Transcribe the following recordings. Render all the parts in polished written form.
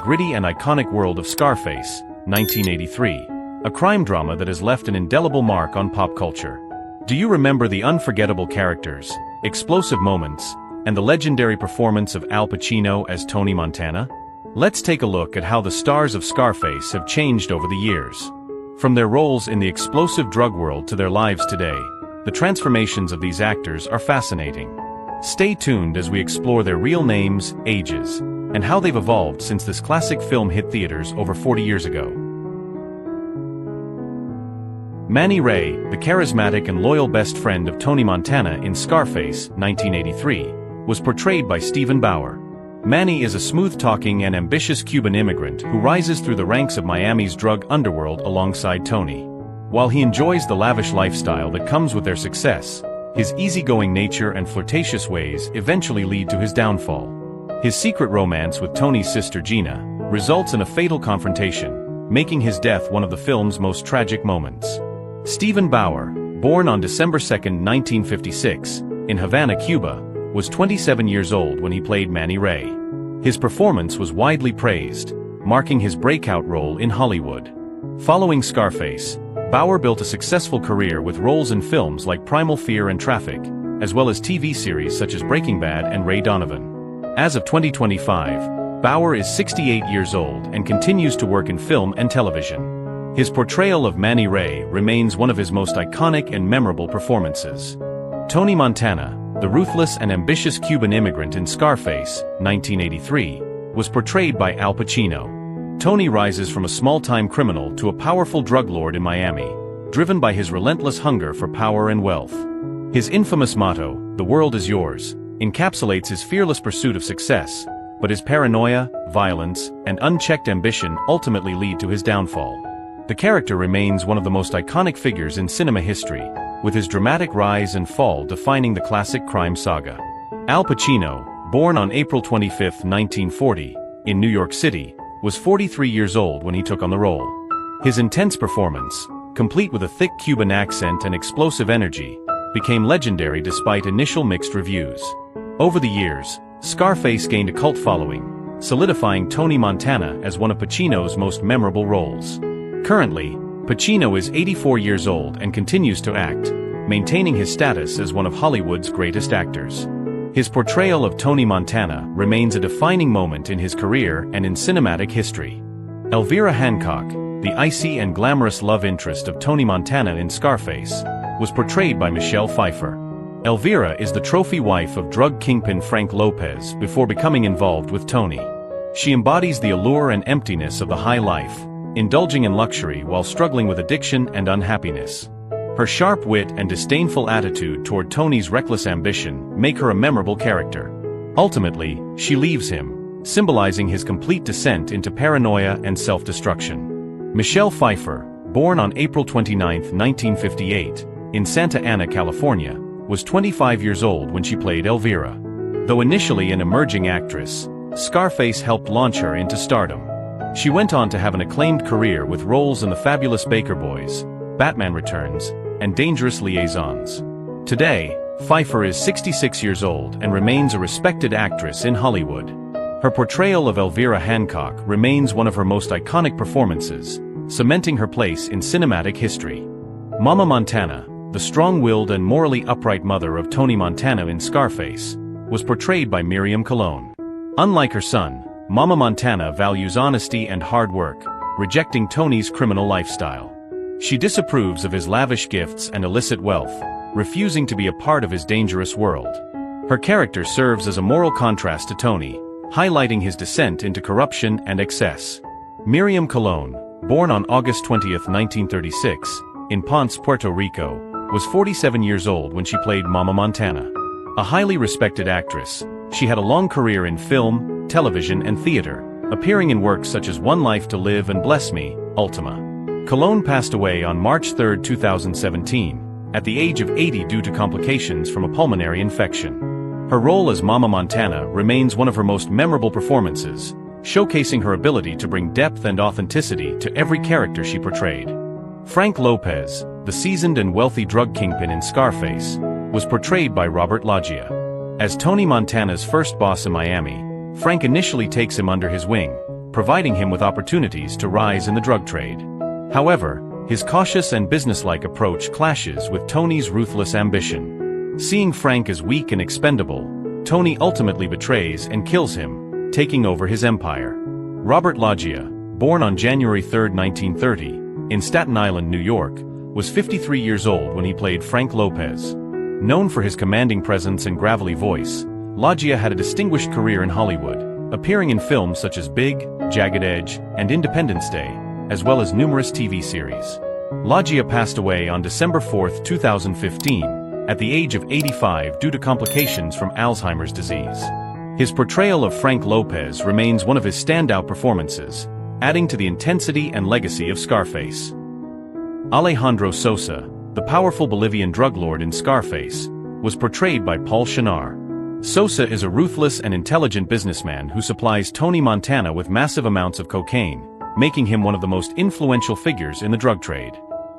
gritty and iconic world of Scarface, 1983, a crime drama that has left an indelible mark on pop culture. Do you remember the unforgettable characters, explosive moments, and the legendary performance of Al Pacino as Tony Montana? Let's take a look at how the stars of Scarface have changed over the years. From their roles in the explosive drug world to their lives today, the transformations of these actors are fascinating. Stay tuned as we explore their real names, ages, and how they've evolved since this classic film hit theaters over 40 years ago. Manny Ray, the charismatic and loyal best friend of Tony Montana in Scarface, 1983, was portrayed by Steven Bauer. Manny is a smooth-talking and ambitious Cuban immigrant who rises through the ranks of Miami's drug underworld alongside Tony. While he enjoys the lavish lifestyle that comes with their success, his easygoing nature and flirtatious ways eventually lead to his downfall. His secret romance with Tony's sister Gina results in a fatal confrontation, making his death one of the film's most tragic moments. Steven Bauer, born on December 2, 1956, in Havana, Cuba, was 27 years old when he played Manny Ray. His performance was widely praised, marking his breakout role in Hollywood. Following Scarface, Bauer built a successful career with roles in films like Primal Fear and Traffic, as well as TV series such as Breaking Bad and Ray Donovan. As of 2025, Bauer is 68 years old and continues to work in film and television. His portrayal of Manny Ray remains one of his most iconic and memorable performances. Tony Montana, the ruthless and ambitious Cuban immigrant in Scarface, 1983, was portrayed by Al Pacino. Tony rises from a small-time criminal to a powerful drug lord in Miami, driven by his relentless hunger for power and wealth. His infamous motto, "The world is yours," encapsulates his fearless pursuit of success, but his paranoia, violence, and unchecked ambition ultimately lead to his downfall. The character remains one of the most iconic figures in cinema history, with his dramatic rise and fall defining the classic crime saga. Al Pacino, born on April 25, 1940, in New York City, was 43 years old when he took on the role. His intense performance, complete with a thick Cuban accent and explosive energy, became legendary despite initial mixed reviews. Over the years, Scarface gained a cult following, solidifying Tony Montana as one of Pacino's most memorable roles. Currently, Pacino is 84 years old and continues to act, maintaining his status as one of Hollywood's greatest actors. His portrayal of Tony Montana remains a defining moment in his career and in cinematic history. Elvira Hancock, the icy and glamorous love interest of Tony Montana in Scarface, was portrayed by Michelle Pfeiffer. Elvira is the trophy wife of drug kingpin Frank Lopez before becoming involved with Tony. She embodies the allure and emptiness of the high life, indulging in luxury while struggling with addiction and unhappiness. Her sharp wit and disdainful attitude toward Tony's reckless ambition make her a memorable character. Ultimately, she leaves him, symbolizing his complete descent into paranoia and self-destruction. Michelle Pfeiffer, born on April 29, 1958, in Santa Ana, California, was 25 years old when she played Elvira. Though initially an emerging actress, Scarface helped launch her into stardom. She went on to have an acclaimed career with roles in The Fabulous Baker Boys, Batman Returns, and Dangerous Liaisons. Today, Pfeiffer is 66 years old and remains a respected actress in Hollywood. Her portrayal of Elvira Hancock remains one of her most iconic performances, cementing her place in cinematic history. Mama Montana, the strong-willed and morally upright mother of Tony Montana in Scarface, was portrayed by Miriam Colon. Unlike her son, Mama Montana values honesty and hard work, rejecting Tony's criminal lifestyle. She disapproves of his lavish gifts and illicit wealth, refusing to be a part of his dangerous world. Her character serves as a moral contrast to Tony, highlighting his descent into corruption and excess. Miriam Colon, born on August 20, 1936, in Ponce, Puerto Rico, was 47 years old when she played Mama Montana. A highly respected actress, she had a long career in film, television, and theater, appearing in works such as One Life to Live and Bless Me, Ultima. Colon passed away on March 3, 2017, at the age of 80 due to complications from a pulmonary infection. Her role as Mama Montana remains one of her most memorable performances, showcasing her ability to bring depth and authenticity to every character she portrayed. Frank Lopez, the seasoned and wealthy drug kingpin in Scarface, was portrayed by Robert Loggia. As Tony Montana's first boss in Miami, Frank initially takes him under his wing, providing him with opportunities to rise in the drug trade. However, his cautious and businesslike approach clashes with Tony's ruthless ambition. Seeing Frank as weak and expendable, Tony ultimately betrays and kills him, taking over his empire. Robert Loggia, born on January 3, 1930, in Staten Island, New York, was 53 years old when he played Frank Lopez. Known for his commanding presence and gravelly voice, Loggia had a distinguished career in Hollywood, appearing in films such as Big, Jagged Edge, and Independence Day, as well as numerous TV series. Loggia passed away on December 4, 2015, at the age of 85 due to complications from Alzheimer's disease. His portrayal of Frank Lopez remains one of his standout performances, adding to the intensity and legacy of Scarface. Alejandro Sosa, the powerful Bolivian drug lord in Scarface, was portrayed by Paul Shinar. Sosa is a ruthless and intelligent businessman who supplies Tony Montana with massive amounts of cocaine, making him one of the most influential figures in the drug trade.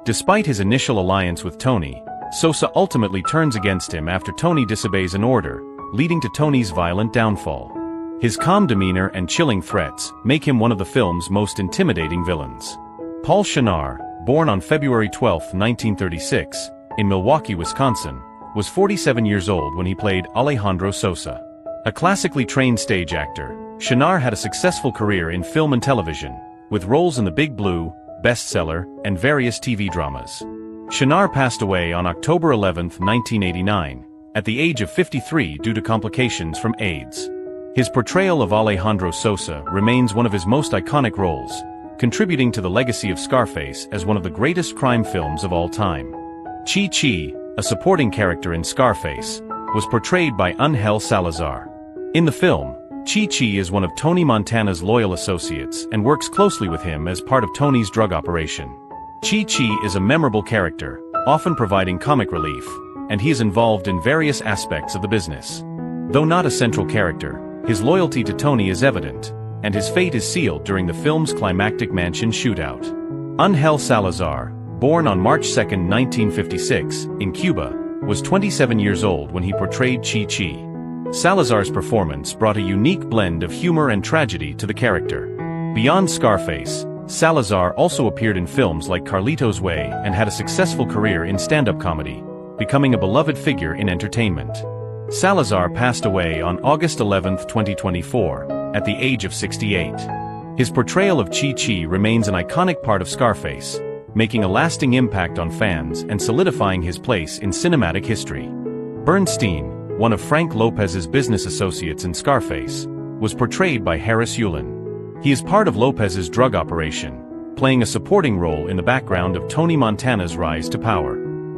Despite his initial alliance with Tony, Sosa ultimately turns against him after Tony disobeys an order, leading to Tony's violent downfall. His calm demeanor and chilling threats make him one of the film's most intimidating villains. Paul Shinar, born on February 12, 1936, in Milwaukee, Wisconsin, was 47 years old when he played Alejandro Sosa. A classically trained stage actor, Shinar had a successful career in film and television, with roles in The Big Blue, Bestseller, and various TV dramas. Shinar passed away on October 11, 1989, at the age of 53 due to complications from AIDS. His portrayal of Alejandro Sosa remains one of his most iconic roles, contributing to the legacy of Scarface as one of the greatest crime films of all time. Chi-Chi, a supporting character in Scarface, was portrayed by Ángel Salazar. In the film, Chi-Chi is one of Tony Montana's loyal associates and works closely with him as part of Tony's drug operation. Chi-Chi is a memorable character, often providing comic relief, and he is involved in various aspects of the business. Though not a central character, his loyalty to Tony is evident, and his fate is sealed during the film's climactic mansion shootout. Ángel Salazar, born on March 2, 1956, in Cuba, was 27 years old when he portrayed Chi-Chi. Salazar's performance brought a unique blend of humor and tragedy to the character. Beyond Scarface, Salazar also appeared in films like Carlito's Way and had a successful career in stand-up comedy, becoming a beloved figure in entertainment. Salazar passed away on August 11, 2024, at the age of 68. His portrayal of Chi-Chi remains an iconic part of Scarface, making a lasting impact on fans and solidifying his place in cinematic history. Bernstein, one of Frank Lopez's business associates in Scarface, was portrayed by Harris Yulin. He is part of Lopez's drug operation, playing a supporting role in the background of Tony Montana's rise to power.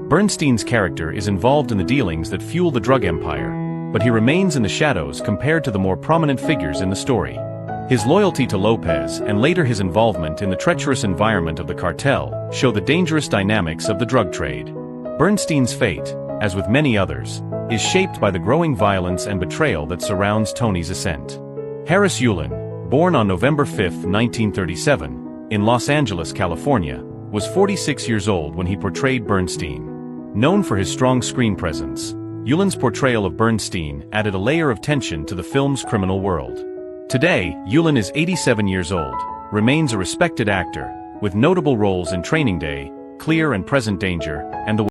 Bernstein's character is involved in the dealings that fuel the drug empire, but he remains in the shadows compared to the more prominent figures in the story. His loyalty to Lopez and later his involvement in the treacherous environment of the cartel show the dangerous dynamics of the drug trade. Bernstein's fate, as with many others, is shaped by the growing violence and betrayal that surrounds Tony's ascent. Harris Yulin, born on November 5, 1937, in Los Angeles, California, was 46 years old when he portrayed Bernstein. Known for his strong screen presence, Yulin's portrayal of Bernstein added a layer of tension to the film's criminal world. Today, Yulin is 87 years old, remains a respected actor, with notable roles in Training Day, Clear and Present Danger, and The